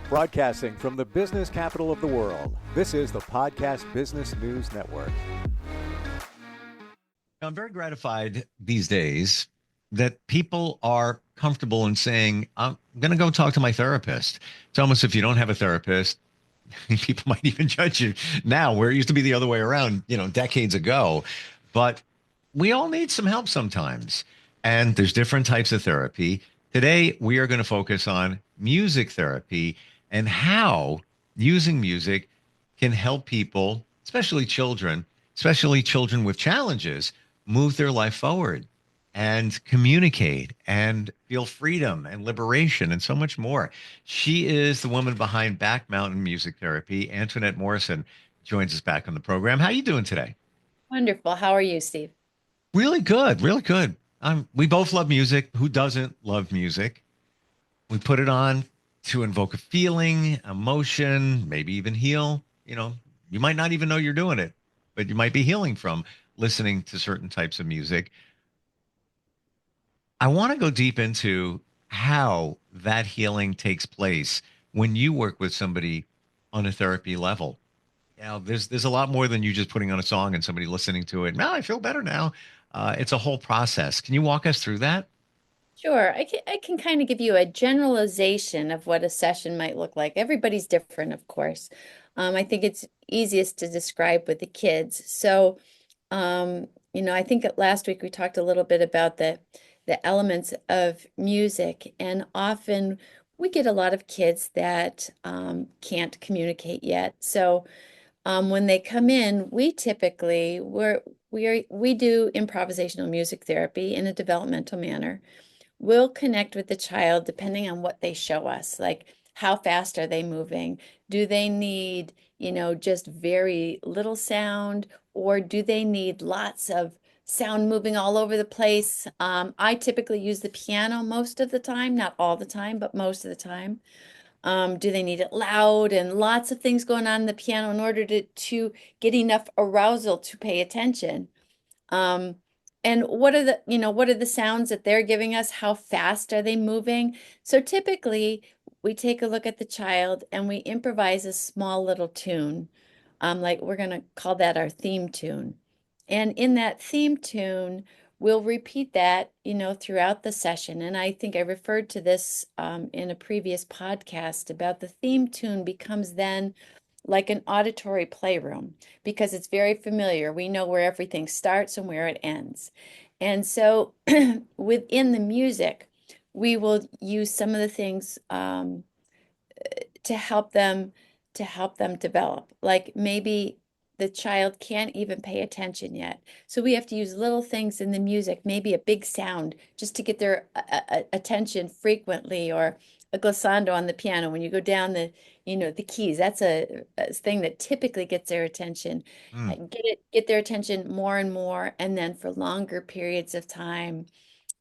Broadcasting from the business capital of the world, this is the Podcast Business News Network. I'm very gratified these days that people are comfortable in saying, I'm going to go talk to my therapist. It's almost if you don't have a therapist, people might even judge you now, where it used to be the other way around, decades ago. But we all need some help sometimes. And there's different types of therapy. Today, we are going to focus on music therapy and how using music can help people, especially children with challenges, move their life forward and communicate and feel freedom and liberation and so much more. She is the woman behind Back Mountain Music Therapy. Antoinette Morrison joins us back on the program. How are you doing today? Wonderful. How are you, Steve? Really good, really good. We both love music. Who doesn't love music? We put it on to invoke a feeling, emotion, maybe even heal. You might not even know you're doing it, but you might be healing from listening to certain types of music. I want to go deep into how that healing takes place when you work with somebody on a therapy level. There's a lot more than you just putting on a song and somebody listening to it. Now I feel better now. It's a whole process. Can you walk us through that? Sure. I can kind of give you a generalization of what a session might look like. Everybody's different, of course. I think it's easiest to describe with the kids. So, I think last week we talked a little bit about the elements of music, and often we get a lot of kids that can't communicate yet. So, when they come in, we typically we do improvisational music therapy in a developmental manner. We'll connect with the child depending on what they show us, like how fast are they moving? Do they need, just very little sound, or do they need lots of sound moving all over the place? I typically use the piano most of the time, not all the time, but most of the time. Do they need it loud and lots of things going on in the piano in order to get enough arousal to pay attention? Um, and what are the sounds that they're giving us? How fast are they moving? So typically, we take a look at the child and we improvise a small little tune. Like we're going to call that our theme tune. And in that theme tune, we'll repeat that, throughout the session. And I think I referred to this in a previous podcast about the theme tune becomes then like an auditory playroom because it's very familiar. We know where everything starts and where it ends. And so within the music, we will use some of the things to help them develop. Like maybe the child can't even pay attention yet. So we have to use little things in the music, maybe a big sound just to get their attention frequently, or a glissando on the piano when you go down the keys. That's a thing that typically gets their attention. Mm. Get their attention more and more, and then for longer periods of time.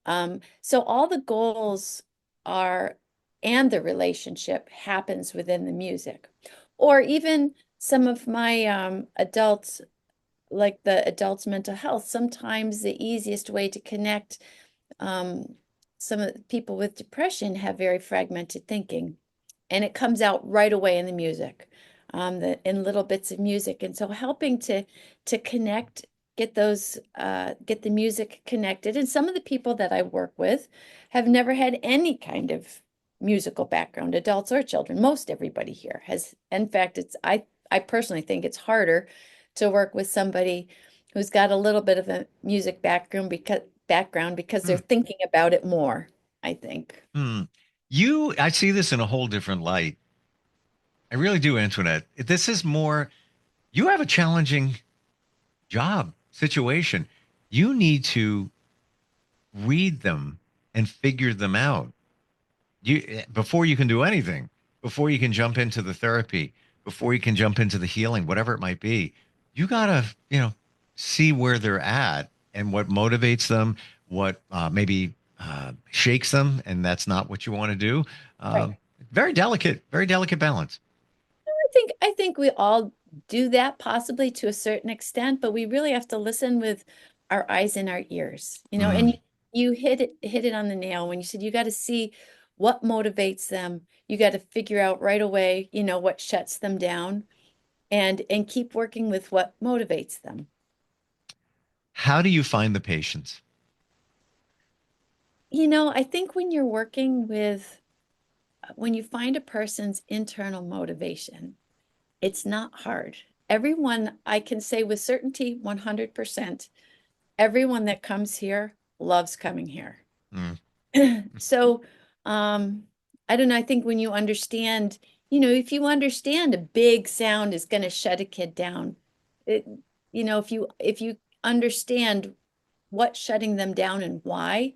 So all the goals are, and the relationship happens within the music. Or even some of my adults, like the adults' mental health, sometimes the easiest way to connect, some of the people with depression have very fragmented thinking, and it comes out right away in the music, in little bits of music. And so helping to connect, get the music connected. And some of the people that I work with have never had any kind of musical background, adults or children. Most everybody here has. In fact, I personally think it's harder to work with somebody who's got a little bit of a music background because they're Mm. thinking about it more, I think. Mm. I see this in a whole different light. I really do, Antoinette. This is more, you have a challenging job situation. You need to read them and figure them out. Before you can do anything, before you can jump into the therapy, before you can jump into the healing, whatever it might be, you gotta, see where they're at and what motivates them, what maybe shakes them, and that's not what you want to do. Right. Very delicate balance. I think we all do that possibly to a certain extent, but we really have to listen with our eyes and our ears, and Mm. you hit it on the nail when you said you got to see what motivates them. You got to figure out right away, what shuts them down and keep working with what motivates them. How do you find the patients? I think when you find a person's internal motivation, it's not hard. Everyone, I can say with certainty, 100%, everyone that comes here loves coming here. Mm. So, um, I don't know. I think when you understand, if you understand a big sound is going to shut a kid down, it, if you understand what's shutting them down and why,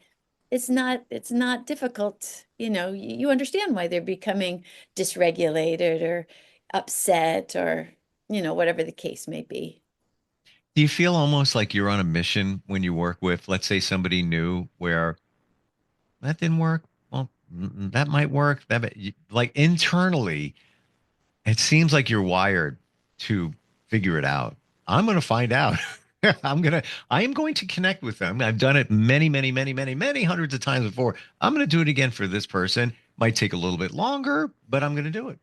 it's not difficult. You understand why they're becoming dysregulated or upset or, whatever the case may be. Do you feel almost like you're on a mission when you work with, let's say, somebody new where that didn't work? Well, that might work. Like internally, it seems like you're wired to figure it out. I'm going to find out. I am going to connect with them. I've done it many, many, many, many, many hundreds of times before. I'm going to do it again for this person. Might take a little bit longer, but I'm going to do it.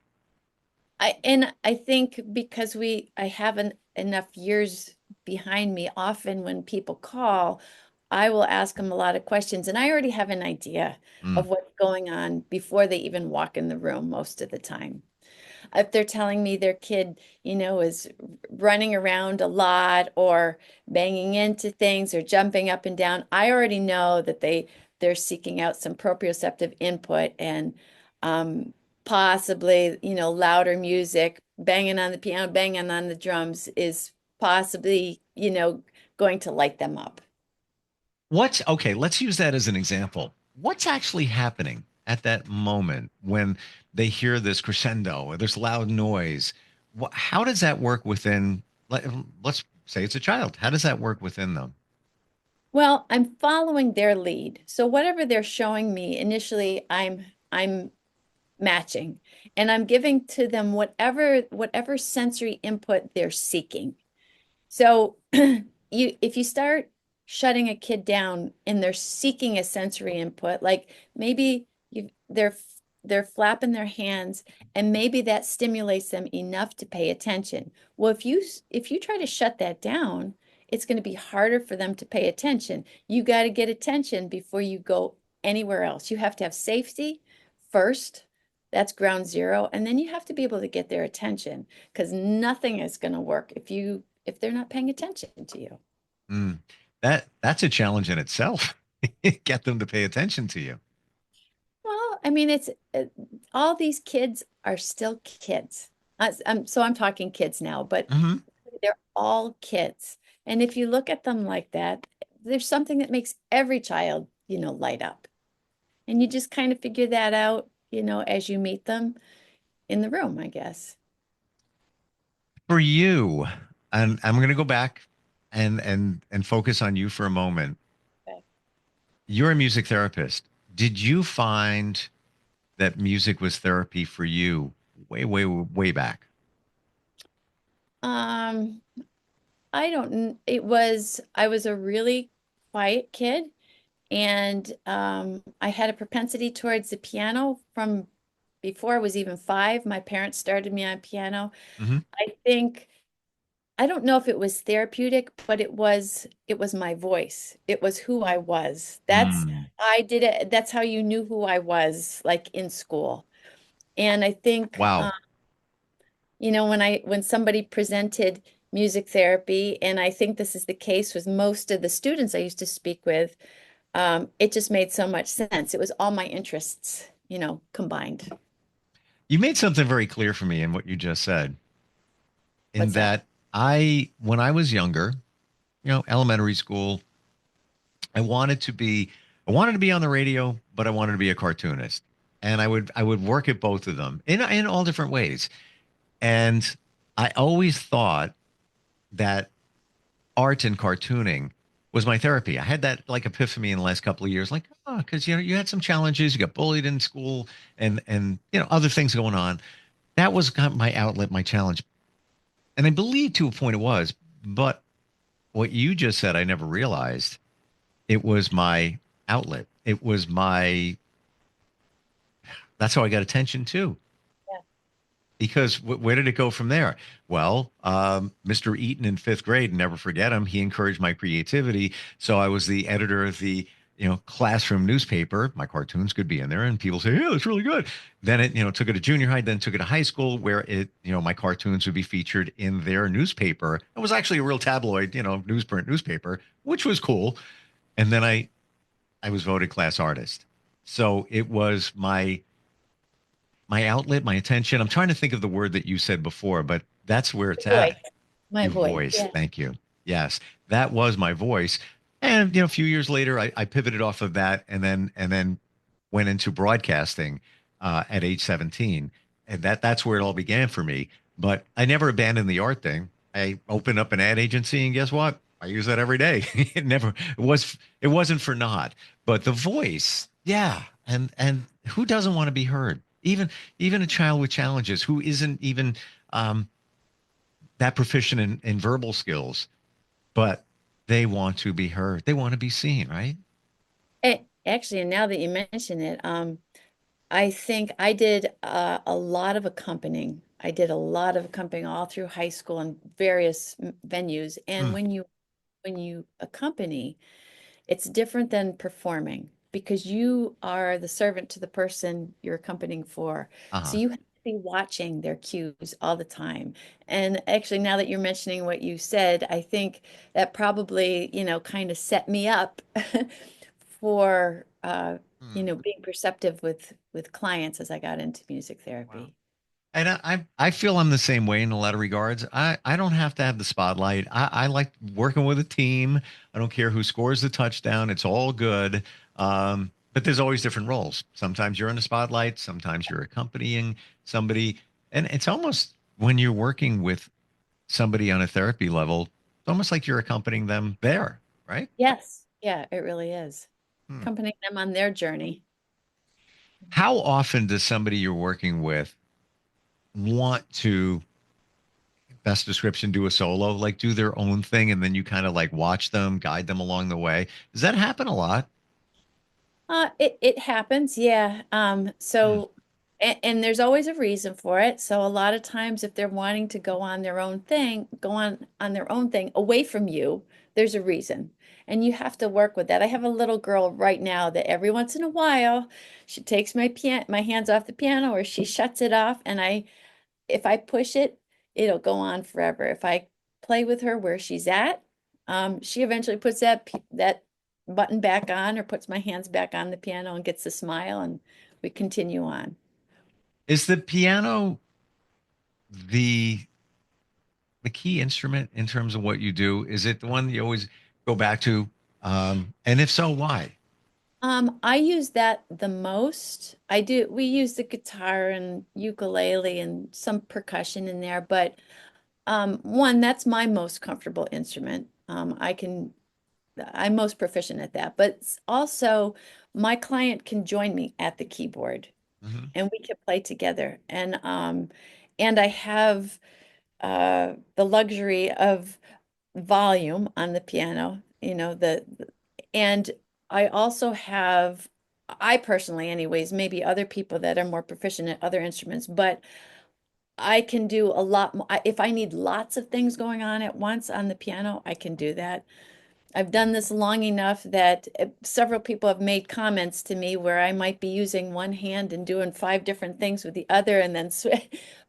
I think because I haven't enough years behind me, often when people call, I will ask them a lot of questions, and I already have an idea Mm. of what's going on before they even walk in the room most of the time. If they're telling me their kid, is running around a lot or banging into things or jumping up and down, I already know that they're seeking out some proprioceptive input and um, possibly, louder music, banging on the piano, banging on the drums is possibly, going to light them up. What's okay? Let's use that as an example. What's actually happening at that moment when they hear this crescendo or this loud noise? How does that work within? Let's say it's a child. How does that work within them? Well, I'm following their lead. So whatever they're showing me, initially I'm matching and I'm giving to them whatever sensory input they're seeking. So if you start shutting a kid down and they're seeking a sensory input, like maybe they're flapping their hands and maybe that stimulates them enough to pay attention. Well, if you try to shut that down, it's going to be harder for them to pay attention. You got to get attention before you go anywhere else. You have to have safety first. That's ground zero. And then you have to be able to get their attention because nothing is going to work if they're not paying attention to you. Mm. That's a challenge in itself. Get them to pay attention to you. Well, I mean, it's all these kids are still kids. So I'm talking kids now, but Hmm. they're all kids. And if you look at them like that, there's something that makes every child, light up. And you just kind of figure that out, as you meet them in the room, I guess. For you, and I'm going to go back and focus on you for a moment. Okay. You're a music therapist. Did you find that music was therapy for you way, way, way back? Um, I was a really quiet kid and I had a propensity towards the piano from before I was even 5. My parents started me on piano. Hmm. I think I don't know if it was therapeutic, but it was my voice. It was who I was. Mm. I did it. That's how you knew who I was, like in school. And I think Wow. when somebody presented music therapy, and I think this is the case with most of the students I used to speak with, it just made so much sense. It was all my interests, combined. You made something very clear for me in what you just said, in What's that? that when I was younger, elementary school, I wanted to be, I wanted to be on the radio, but I wanted to be a cartoonist. And I would work at both of them in all different ways. And I always thought that art and cartooning was my therapy. I had that like epiphany in the last couple of years, like, oh, because you had some challenges, you got bullied in school and other things going on. That was kind of my outlet, my challenge. And I believe to a point it was, but what you just said, I never realized it was my outlet. It was my That's how I got attention too. Yeah. Because where did it go from there? Well, Mr. Eaton in fifth grade, never forget him. He encouraged my creativity. So I was the editor of the, classroom newspaper. My cartoons could be in there, and people say, "Yeah, that's really good." Then it, took it to junior high, then took it to high school, where it, my cartoons would be featured in their newspaper. It was actually a real tabloid, newsprint newspaper, which was cool. And then I was voted class artist. So it was my outlet, my attention. I'm trying to think of the word that you said before, but that's where it's Voice. at. My Your voice. voice. Yeah. Thank you. Yes, that was my voice. And a few years later, I pivoted off of that, and then went into broadcasting at age 17, and that's where it all began for me. But I never abandoned the art thing. I opened up an ad agency, and guess what? I use that every day. It wasn't for naught. But the voice, yeah, and who doesn't want to be heard? Even a child with challenges who isn't even um, that proficient in verbal skills, but they want to be heard. They want to be seen, right? Actually, and now that you mention it, I think I did a lot of accompanying. I did a lot of accompanying all through high school and various venues. And Mm. when you accompany, it's different than performing because you are the servant to the person you're accompanying for. So Uh-huh. you have to be watching their cues all the time. And actually, now that you're mentioning what you said, I think that probably, kind of set me up for Hmm. being perceptive with clients as I got into music Wow. therapy. And I feel I'm the same way in a lot of regards. I don't have to have the spotlight. I like working with a team. I don't care who scores the touchdown. It's all good. But there's always different roles. Sometimes you're in the spotlight. Sometimes you're accompanying somebody. And it's almost when you're working with somebody on a therapy level, it's almost like you're accompanying them there, right? Yes, yeah, it really is. Hmm. Accompanying them on their journey. How often does somebody you're working with want to, best description, do a solo, like do their own thing, and then you kind of like watch them, guide them along the way? Does that happen a lot? It happens, yeah. Hmm. And there's always a reason for it. So a lot of times if they're wanting to go on their own thing, go on their own thing away from you, there's a reason. And you have to work with that. I have a little girl right now that every once in a while she takes my hands off the piano or she shuts it off and if I push it, it'll go on forever. If I play with her where she's at, she eventually puts that button back on or puts my hands back on the piano and gets a smile, and we continue on. Is the piano the the key instrument in terms of what you do? Is it the one you always go back to? And if so, why? I use that the most. We use the guitar and ukulele and some percussion in there, but one, that's my most comfortable instrument. I'm most proficient at that, but also my client can join me at the keyboard Mhm. and we can play together. And I have the luxury of volume on the piano, and I also have, I personally, anyways, maybe other people that are more proficient at other instruments, but I can do a lot more. If I need lots of things going on at once on the piano, I can do that. I've done this long enough that several people have made comments to me where I might be using one hand and doing five different things with the other, and then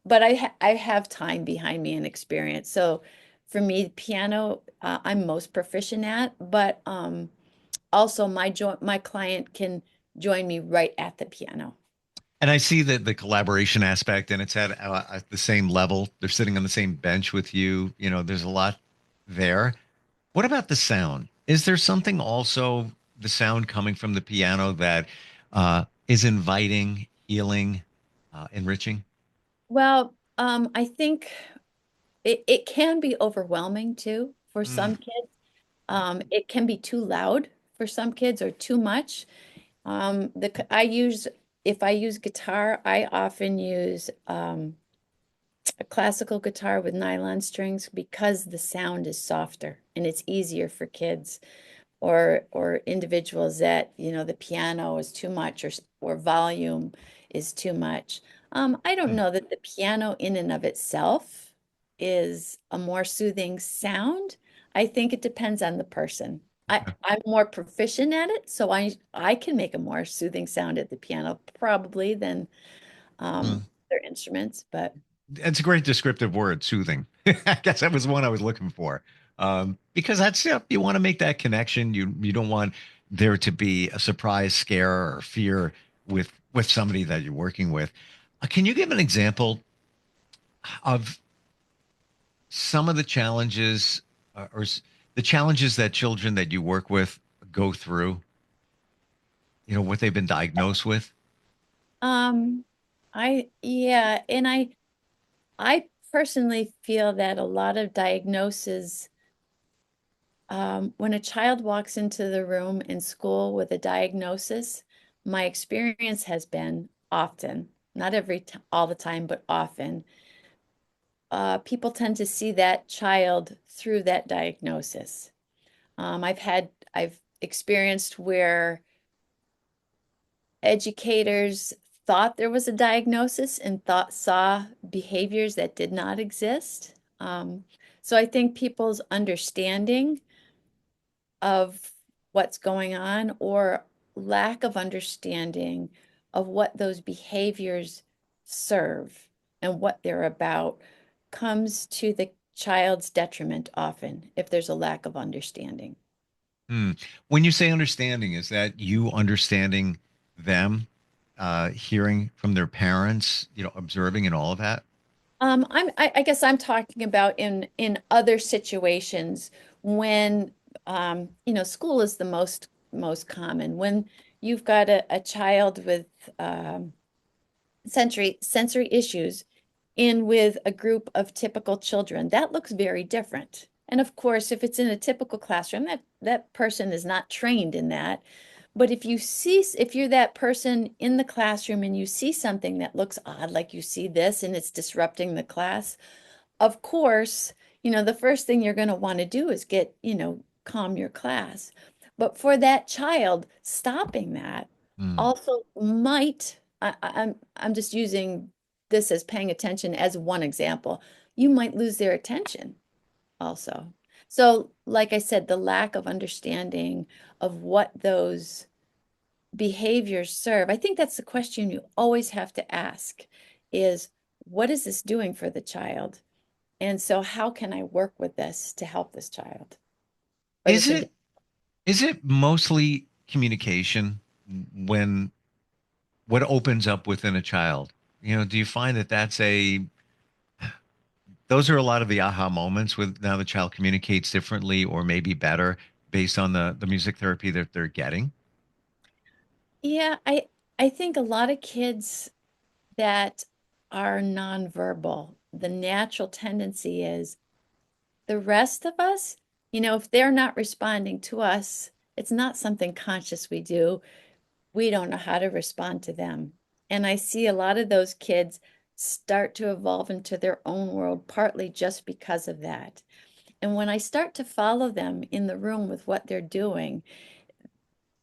but I have time behind me and experience. So for me, piano, I'm most proficient at, but also my client can join me right at the piano. And I see that the collaboration aspect, and it's at the same level. They're sitting on the same bench with you. There's a lot there. What about the sound? Is there something also, the sound coming from the piano, that is inviting, healing, enriching? Well, I think it can be overwhelming too for Mm. some kids. It can be too loud for some kids or too much. If I use guitar, I often use a classical guitar with nylon strings because the sound is softer and it's easier for kids or individuals that, the piano is too much or volume is too much. I don't know that the piano in and of itself is a more soothing sound. I think it depends on the person. I'm more proficient at it, so I can make a more soothing sound at the piano probably than Mm. other instruments, but It's a great descriptive word, soothing. I guess that was one I was looking for. Because that's, yeah, you want to make that connection. You don't want there to be a surprise scare or fear with somebody that you're working with. Can you give an example of some of the challenges the challenges that children that you work with go through? You know, what they've been diagnosed with? um yeah, and I personally feel that a lot of diagnoses, when a child walks into the room in school with a diagnosis, my experience has been often, not every t all the time, but often, people tend to see that child through that diagnosis. I've experienced where educators thought there was a diagnosis and saw behaviors that did not exist. So I think people's understanding of what's going on or lack of understanding of what those behaviors serve and what they're about comes to the child's detriment often if there's a lack of understanding. Hmm. When you say understanding, is that you understanding them, hearing from their parents, observing and all of that? I guess I'm talking about in other situations when school is the most common when you've got a child with sensory issues in with a group of typical children. That looks very different. And of course, if it's in a typical classroom, that person is not trained in that. But if you're that person in the classroom and you see something that looks odd, like you see this and it's disrupting the class, of course, the first thing you're going to want to do is calm your class. But for that child, stopping that Hmm. also might, I'm just using this as paying attention as one example. You might lose their attention also. So, like I said, the lack of understanding of what those behaviors serve, I think that's the question you always have to ask is, what is this doing for the child? And so how can I work with this to help this child or Is this it adult? is it mostly communication when what opens up within a child? Do you find that those are a lot of the aha moments with now the child communicates differently or maybe better based on the music therapy that they're getting? Yeah, I think a lot of kids that are nonverbal, the natural tendency is the rest of us, if they're not responding to us, it's not something conscious we do. We don't know how to respond to them. And I see a lot of those kids start to evolve into their own world, partly just because of that. And when I start to follow them in the room with what they're doing,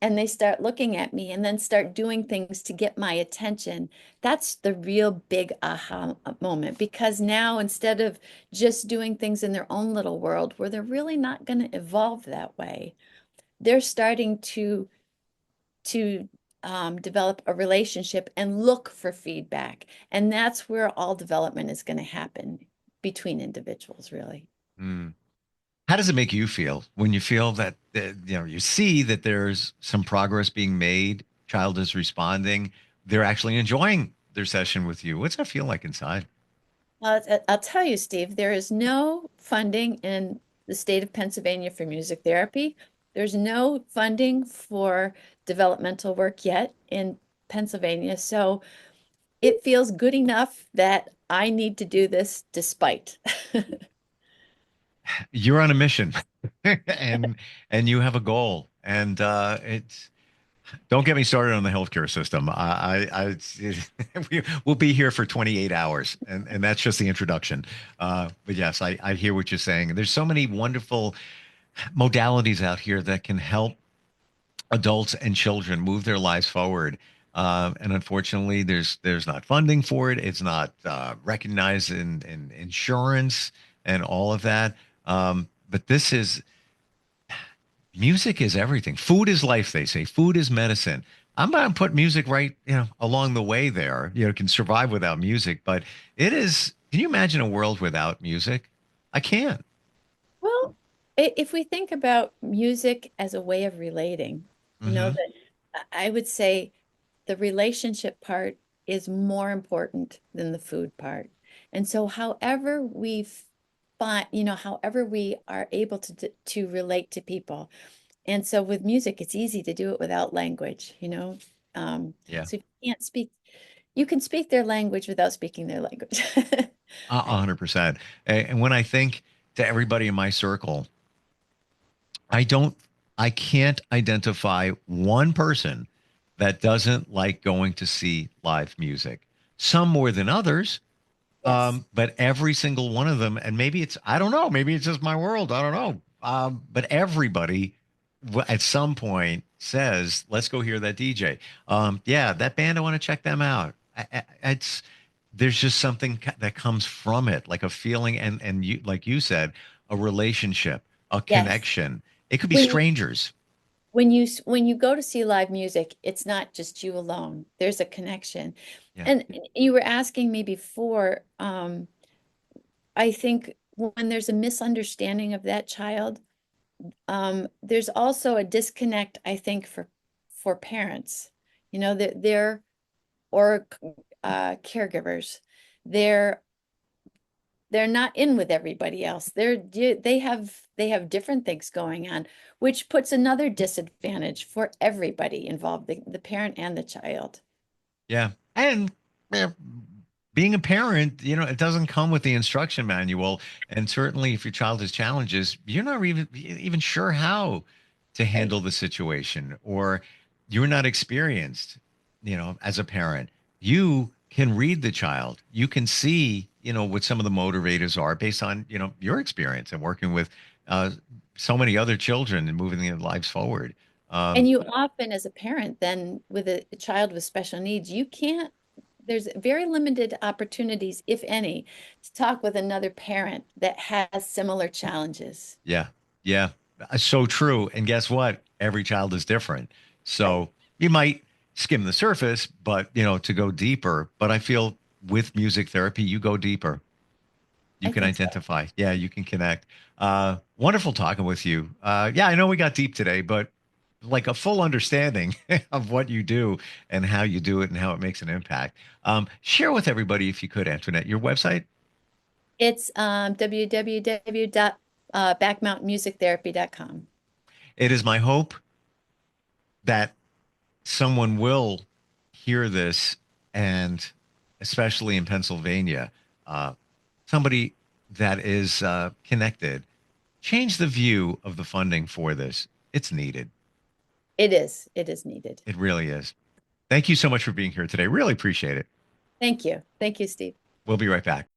and they start looking at me and then start doing things to get my attention, that's the real big aha moment. Because now, instead of just doing things in their own little world where they're really not going to evolve that way, they're starting to develop a relationship and look for feedback. And that's where all development is going to happen between individuals, really. Hmm. How does it make you feel when you feel that you see that there's some progress being made, child is responding, they're actually enjoying their session with you? What's that feel like inside? Well, I'll tell you, Steve, there is no funding in the state of Pennsylvania for music therapy. There's no funding for developmental work yet in Pennsylvania. So it feels good enough that I need to do this despite. You're on a mission and you have a goal and it's don't get me started on the healthcare system. We'll be here for 28 hours, and that's just the introduction. But yes, I hear what you're saying. There's so many wonderful modalities out here that can help adults and children move their lives forward. And unfortunately, there's not funding for it. It's not recognized in insurance and all of that. But this is music is everything. Food is life, they say. Food is medicine. I'm going to put music right, along the way there. Can survive without music, but it is. Can you imagine a world without music? I can't. Well, if we think about music as a way of relating, Hmm. that I would say the relationship part is more important than the food part. And so however we find, however we are able to relate to people. And so with music, it's easy to do it without language. Yeah, So if you can't speak, you can speak their language without speaking their language. 100%. And when I think to everybody in my circle, I don't, I can't identify one person that doesn't like going to see live music. Some more than others, Yes. but every single one of them, and maybe it's, I don't know, maybe it's just my world. I don't know. But everybody at some point says, let's go hear that DJ. Yeah, that band, I want to check them out. There's just something that comes from it, like a feeling, and you, like you said, a relationship, a Yes. connection. It could be When you strangers. when you go to see live music, it's not just you alone. There's a connection. Yeah. And you were asking me before, I think when there's a misunderstanding of that child, there's also a disconnect, I think, for parents, that they're or caregivers. They're they're not in with everybody else. They have different things going on, which puts another disadvantage for everybody involved, the parent and the child. Yeah. And eh, being a parent, it doesn't come with the instruction manual. And certainly if your child has challenges, you're not even sure how to Right. handle the situation, or you're not experienced, as a parent. You can read the child. You can see, what some of the motivators are based on, your experience and working with uh, so many other children and moving their lives forward. And Um, you often, as a parent, then with a child with special needs, there's very limited opportunities, if any, to talk with another parent that has similar challenges. Yeah. Yeah. So true. And guess what? Every child is different. Right. So you might skim the surface, but, to go deeper. But I feel with music therapy, you go deeper. You I can think so. identify. Yeah, you can connect. Wonderful talking with you. Yeah, I know we got deep today, but like a full understanding of what you do and how you do it and how it makes an impact. Share with everybody, if you could, Antoinette, your website. It's www.backmountainmusictherapy.com. It is my hope that someone will hear this, and especially in Pennsylvania, uh, somebody that is connected, change the view of the funding for this. It's needed. It is. It is needed. It really is. Thank you so much for being here today. Really appreciate it. Thank you. Thank you, Steve. We'll be right back.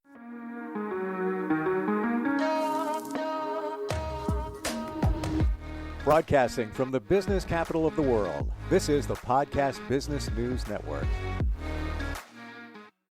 Broadcasting from the business capital of the world, this is the Podcast Business News Network.